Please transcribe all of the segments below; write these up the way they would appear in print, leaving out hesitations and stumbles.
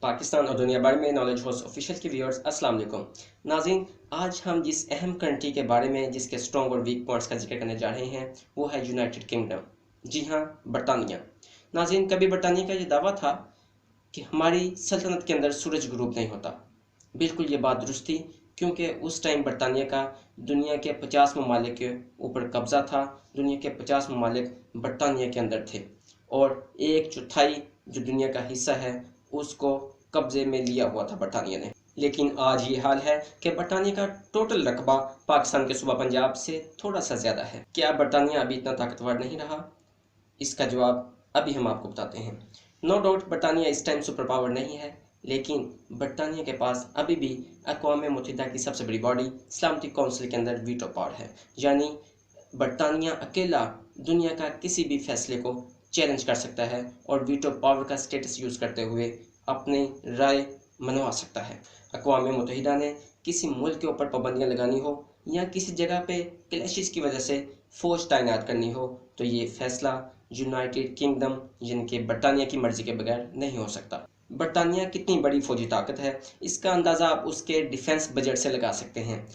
पाकिस्तान और दुनिया भर में नॉलेज होस्ट ऑफिशियल के व्यूअर्स अस्सलाम वालेकुम नाज़रीन। आज हम जिस अहम कंट्री के बारे में जिसके स्ट्रॉन्ग और वीक पॉइंट्स का जिक्र करने जा रहे हैं वो है यूनाइटेड किंगडम। जी हाँ, बरतानिया। नाज़रीन, कभी बरतानिया का ये दावा था कि हमारी सल्तनत के अंदर सूरज गुरूब नहीं होता। बिल्कुल ये बात दुरुस्त थी, क्योंकि उस टाइम बरतानिया का दुनिया के 50 ममालिक के ऊपर कब्ज़ा था। दुनिया के 50 ममालिक बरतानिया के अंदर थे और 1/4 जो दुनिया का हिस्सा है उसको कब्ज़े में लिया हुआ था बरतानिया ने। लेकिन आज ये हाल है कि बरतानिया का टोटल रकबा पाकिस्तान के सूबा पंजाब से थोड़ा सा ज़्यादा है। क्या बरतानिया अभी इतना ताकतवर नहीं रहा? इसका जवाब अभी हम आपको बताते हैं। नो डाउट बरतानिया इस टाइम सुपर पावर नहीं है, लेकिन बरतानिया के पास अभी भी अक़वाम मुत्तहिदा की सबसे बड़ी बॉडी सलामती कौंसिल के अंदर वीटो पावर है। यानी बरतानिया अकेला दुनिया का किसी भी फैसले को चैलेंज कर सकता है और वीटो पावर का स्टेटस यूज़ करते हुए अपनी राय मनवा सकता है। अक़वाम मुत्तहिदा ने किसी मुल्क के ऊपर पाबंदियाँ लगानी हो या किसी जगह पे क्लैशेस की वजह से फ़ौज तैनात करनी हो तो ये फैसला यूनाइटेड किंगडम यानी कि बरतानिया की मर्ज़ी के बगैर नहीं हो सकता। बरतानिया कितनी बड़ी फ़ौजी ताकत है इसका अंदाज़ा आप उसके डिफेंस बजट से लगा सकते हैं।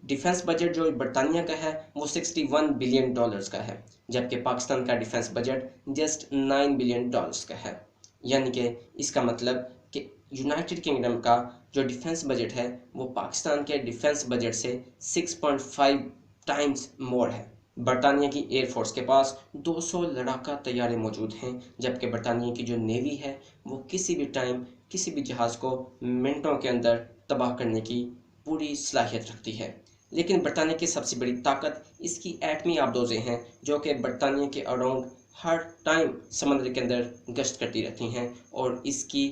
डिफेंस बजट जो बरतानिया का है वो $61 बिलियन का है, जबकि पाकिस्तान का डिफेंस बजट जस्ट $9 बिलियन का है। यानी कि इसका मतलब कि यूनाइटेड किंगडम का जो डिफेंस बजट है वो पाकिस्तान के डिफेंस बजट से 6.5 टाइम्स मोर है। बरतानिया की एयरफोर्स के पास 200 लड़ाका तैयारे मौजूद हैं, जबकि बरतानिया की जो नेवी है वो किसी भी टाइम किसी भी जहाज़ को मिनटों के अंदर तबाह करने की पूरी सलाहियत रखती है। लेकिन बरतानिया की सबसे बड़ी ताकत इसकी एटमी आबदोज़ें हैं, जो कि बरतानिया के अराउंड हर टाइम समंदर के अंदर गश्त करती रहती हैं और इसकी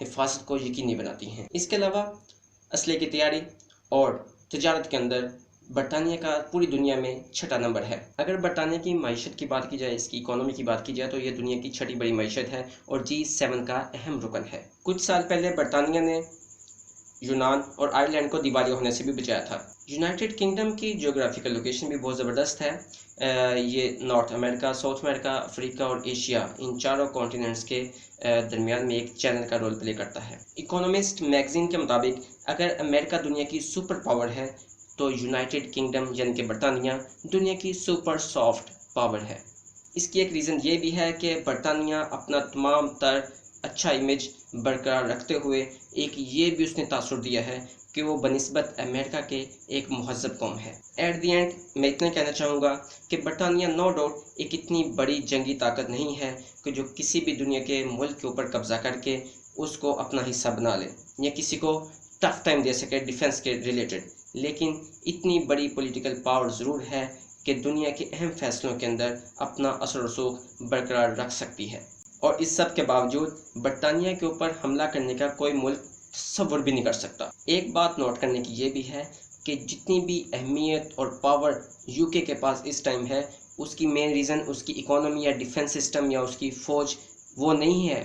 हिफाजत को यकीनी बनाती हैं। इसके अलावा असले की तैयारी और तजारत के अंदर बरतानिया का पूरी दुनिया में छठा नंबर है। अगर बरतानिया की मईशत की बात की जाए, इसकी इकोनॉमी की बात की जाए, तो ये दुनिया की छठी बड़ी मईशत है और G7 का अहम रुकन है। कुछ साल पहले बरतानिया ने यूनान और आयरलैंड को दिवालिया होने से भी बचाया था। यूनाइटेड किंगडम की जियोग्राफिकल लोकेशन भी बहुत ज़बरदस्त है। ये north America, south America, Africa और एशिया, इन चारों कॉन्टिनेंट्स के दरमियान में एक चैनल का रोल प्ले करता है। इकोनॉमिस्ट मैगजीन के मुताबिक अगर अमेरिका दुनिया की सुपर पावर है तो यूनाइटेड किंगडम यानी कि बरतानिया दुनिया की सुपर सॉफ्ट पावर है। इसकी एक रीज़न ये भी है कि बरतानिया अपना तमाम तर अच्छा इमेज बरकरार रखते हुए एक ये भी उसने तासुर दिया है कि वो बनिस्बत अमेरिका के एक महज़्ज़ब कौम है। एट दी एंड मैं इतना कहना चाहूँगा कि बरतानिया नो डाउट एक इतनी बड़ी जंगी ताकत नहीं है कि जो किसी भी दुनिया के मुल्क के ऊपर कब्ज़ा करके उसको अपना हिस्सा बना ले या किसी को टफ टाइम दे सके डिफेंस के रिलेटेड, लेकिन इतनी बड़ी पॉलिटिकल पावर ज़रूर है कि दुनिया के अहम फैसलों के अंदर अपना असर रसूख बरकरार रख सकती है। और इस सब के बावजूद बरतानिया के ऊपर हमला करने का कोई मुल्क तसव्वुर भी नहीं कर सकता। एक बात नोट करने की ये भी है कि जितनी भी अहमियत और पावर यूके के पास इस टाइम है, उसकी मेन रीज़न उसकी इकोनॉमी या डिफेंस सिस्टम या उसकी फ़ौज वो नहीं है।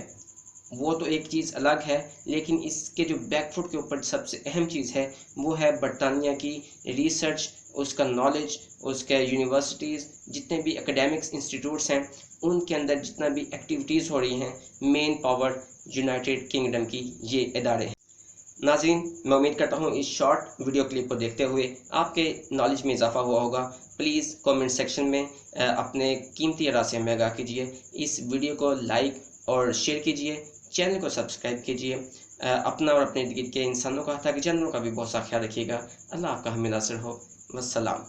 वो तो एक चीज़ अलग है, लेकिन इसके जो बैकफुट के ऊपर सबसे अहम चीज़ है वो है बरतानिया की रिसर्च, उसका नॉलेज, उसके यूनिवर्सिटीज़, जितने भी एकेडमिक्स इंस्टीट्यूट्स हैं उनके अंदर जितना भी एक्टिविटीज़ हो रही हैं, मेन पावर यूनाइटेड किंगडम की ये इदारे हैं। नाज़रीन, मैं उम्मीद करता हूँ इस शॉर्ट वीडियो क्लिप को देखते हुए आपके नॉलेज में इजाफा हुआ होगा। प्लीज़ कमेंट सेक्शन में अपने कीमती राय से हमें आगाह कीजिए। इस वीडियो को लाइक और शेयर कीजिए, चैनल को सब्सक्राइब कीजिए। अपना और अपने इर्द गिर्द के इंसानों का, ताकि जानवरों का भी बहुत सा ख्याल रखिएगा। अल्लाह आपका हमें नासिर हो। वस्सलाम।